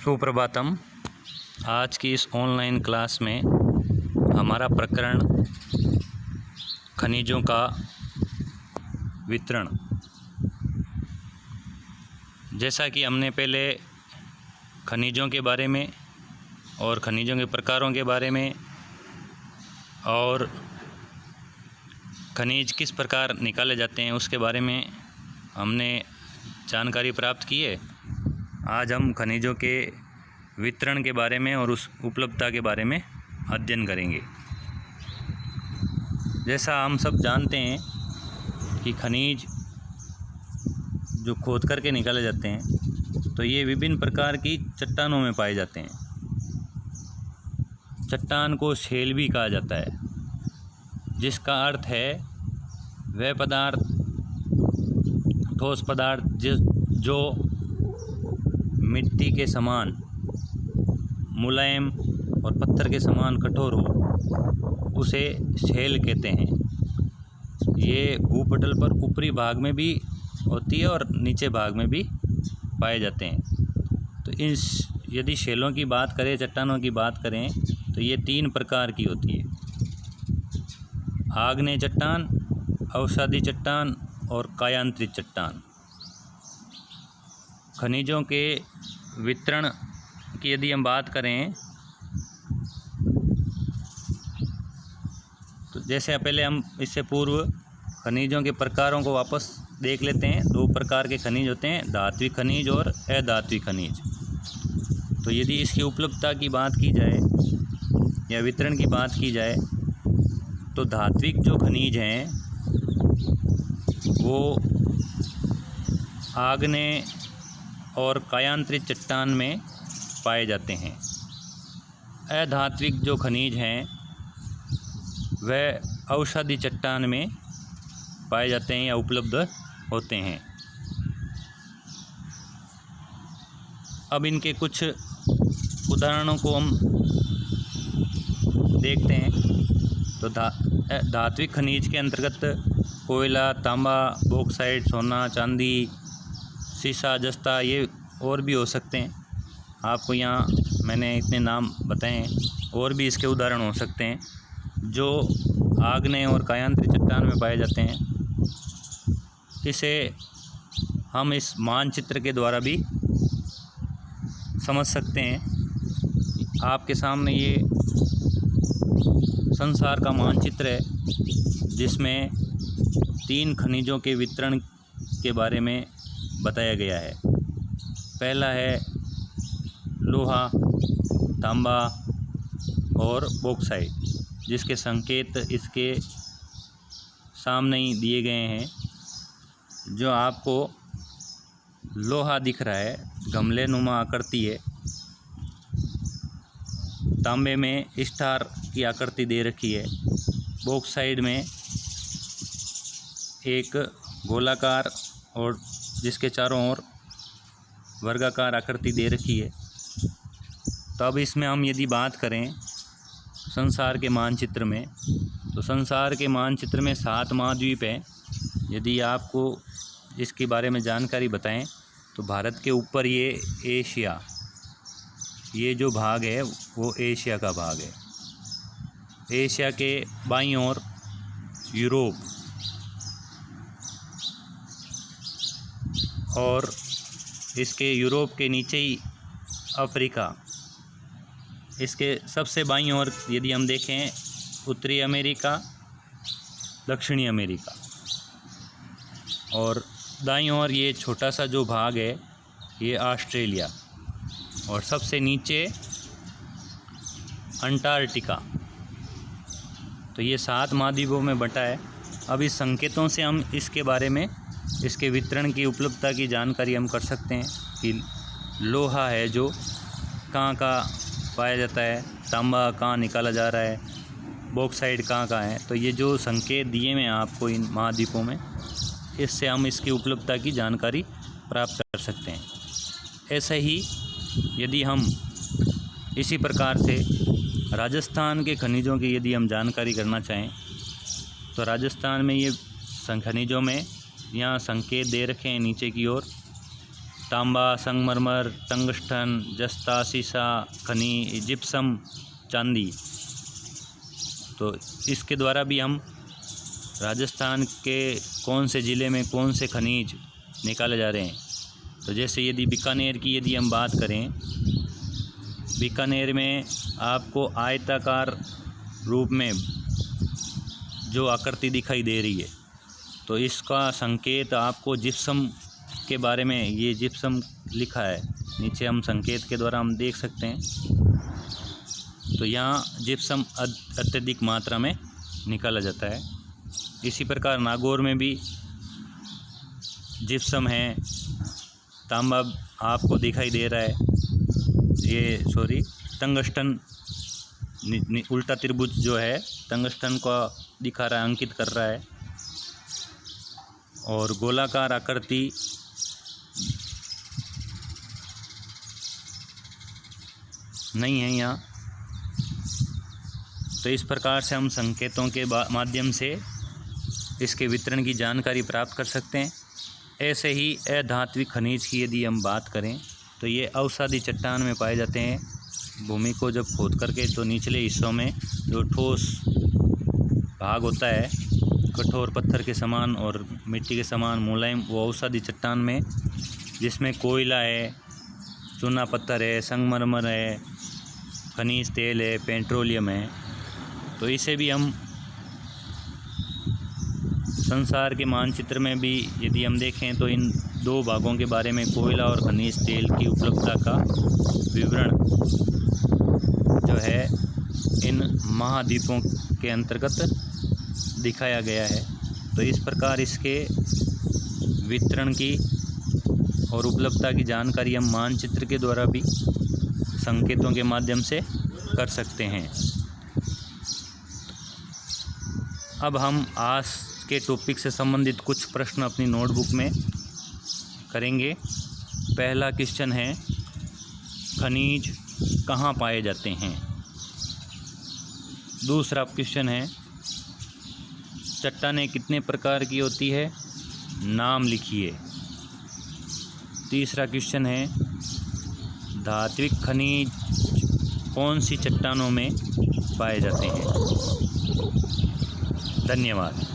सुप्रभातम। आज की इस ऑनलाइन क्लास में हमारा प्रकरण खनिजों का वितरण। जैसा कि हमने पहले खनिजों के बारे में और खनिजों के प्रकारों के बारे में और खनिज किस प्रकार निकाले जाते हैं उसके बारे में हमने जानकारी प्राप्त की है। आज हम खनिजों के वितरण के बारे में और उस उपलब्धता के बारे में अध्ययन करेंगे। जैसा हम सब जानते हैं कि खनिज जो खोद करके निकाले जाते हैं तो ये विभिन्न प्रकार की चट्टानों में पाए जाते हैं। चट्टान को शेल भी कहा जाता है, जिसका अर्थ है वह पदार्थ, ठोस पदार्थ जो मिट्टी के समान मुलायम और पत्थर के समान कठोर हो, उसे शेल कहते हैं। ये भूपटल पर ऊपरी भाग में भी होती है और नीचे भाग में भी पाए जाते हैं। तो यदि शेलों की बात करें, चट्टानों की बात करें, तो ये 3 प्रकार की होती है: आग्नेय चट्टान, अवसादी चट्टान और कायांतरित चट्टान। खनिजों के वितरण की यदि हम बात करें तो जैसे पहले हम इससे पूर्व खनिजों के प्रकारों को वापस देख लेते हैं। 2 प्रकार के खनिज होते हैं, धात्विक खनिज और अधात्विक खनिज। तो यदि इसकी उपलब्धता की बात की जाए या वितरण की बात की जाए तो धात्विक जो खनिज हैं वो आग्नेय और कायांतरित चट्टान में पाए जाते हैं। अधात्विक जो खनिज हैं वह अवसादी चट्टान में पाए जाते हैं या उपलब्ध होते हैं। अब इनके कुछ उदाहरणों को हम देखते हैं। तो धात्विक खनिज के अंतर्गत कोयला, तांबा, बॉक्साइट, सोना, चांदी, सीसा, जस्ता, ये और भी हो सकते हैं। आपको यहाँ मैंने इतने नाम बताए हैं, और भी इसके उदाहरण हो सकते हैं जो आग्नेय और कायांतरित चट्टान में पाए जाते हैं। इसे हम इस मानचित्र के द्वारा भी समझ सकते हैं। आपके सामने ये संसार का मानचित्र है, जिसमें 3 खनिजों के वितरण के बारे में बताया गया है। पहला है लोहा, तांबा और बॉक्साइट, जिसके संकेत इसके सामने ही दिए गए हैं। जो आपको लोहा दिख रहा है, गमले नुमा आकृति है। तांबे में स्टार की आकृति दे रखी है। बॉक्साइट में एक गोलाकार और जिसके चारों ओर वर्गाकार आकृति दे रखी है। तो अब इसमें हम यदि बात करें संसार के मानचित्र में, तो संसार के मानचित्र में 7 महाद्वीप हैं। यदि आपको इसके बारे में जानकारी बताएं तो भारत के ऊपर ये एशिया, ये जो भाग है वो एशिया का भाग है। एशिया के बाईं ओर यूरोप और इसके यूरोप के नीचे ही अफ्रीका। इसके सबसे बाईं ओर यदि हम देखें उत्तरी अमेरिका, दक्षिणी अमेरिका, और दाईं ओर ये छोटा सा जो भाग है ये ऑस्ट्रेलिया, और सबसे नीचे अंटार्कटिका। तो ये 7 महाद्वीपों में बटा है। अब इस संकेतों से हम इसके बारे में, इसके वितरण की उपलब्धता की जानकारी हम कर सकते हैं कि लोहा है जो कहाँ पाया जाता है, तांबा कहाँ निकाला जा रहा है, बॉक्साइट कहाँ है। तो ये जो संकेत दिए हैं आपको इन महाद्वीपों में, इससे हम इसकी उपलब्धता की जानकारी प्राप्त कर सकते हैं। ऐसे ही यदि हम इसी प्रकार से राजस्थान के खनिजों की यदि हम जानकारी करना चाहें तो राजस्थान में ये खनिजों में यहाँ संकेत दे रखे हैं नीचे की ओर। तांबा, संगमरमर, टंगस्टन, जस्ता, सीसा, खनी, जिप्सम, चांदी। तो इसके द्वारा भी हम राजस्थान के कौन से ज़िले में कौन से खनिज निकाले जा रहे हैं। तो जैसे यदि बीकानेर की यदि हम बात करें, बीकानेर में आपको आयताकार रूप में जो आकृति दिखाई दे रही है, तो इसका संकेत आपको जिप्सम के बारे में, ये जिप्सम लिखा है नीचे, हम संकेत के द्वारा हम देख सकते हैं। तो यहाँ जिप्सम अत्यधिक मात्रा में निकाला जाता है। इसी प्रकार नागौर में भी जिप्सम है। तांबा आपको दिखाई दे रहा है, ये टंगस्टन उल्टा त्रिभुज जो है टंगस्टन को दिखा रहा है, अंकित कर रहा है। और गोलाकार आकृति नहीं है यहाँ। तो इस प्रकार से हम संकेतों के माध्यम से इसके वितरण की जानकारी प्राप्त कर सकते हैं। ऐसे ही अधात्विक खनिज की यदि हम बात करें तो ये अवसादी चट्टान में पाए जाते हैं। भूमि को जब खोद करके तो निचले हिस्सों में जो ठोस भाग होता है, कठोर पत्थर के समान और मिट्टी के समान मुलायम, वो अवसादी चट्टान में, जिसमें कोयला है, चूना पत्थर है, संगमरमर है, खनिज तेल है, पेट्रोलियम है। तो इसे भी हम संसार के मानचित्र में भी यदि हम देखें तो इन दो भागों के बारे में, कोयला और खनिज तेल की उपलब्धता का विवरण जो है इन महाद्वीपों के अंतर्गत दिखाया गया है। तो इस प्रकार इसके वितरण की और उपलब्धता की जानकारी हम मानचित्र के द्वारा भी संकेतों के माध्यम से कर सकते हैं। अब हम आज के टॉपिक से संबंधित कुछ प्रश्न अपनी नोटबुक में करेंगे। पहला क्वेश्चन है, खनिज कहाँ पाए जाते हैं। दूसरा क्वेश्चन है, चट्टानें कितने प्रकार की होती है, नाम लिखिए। तीसरा क्वेश्चन है, धात्विक खनिज कौन सी चट्टानों में पाए जाते हैं। धन्यवाद।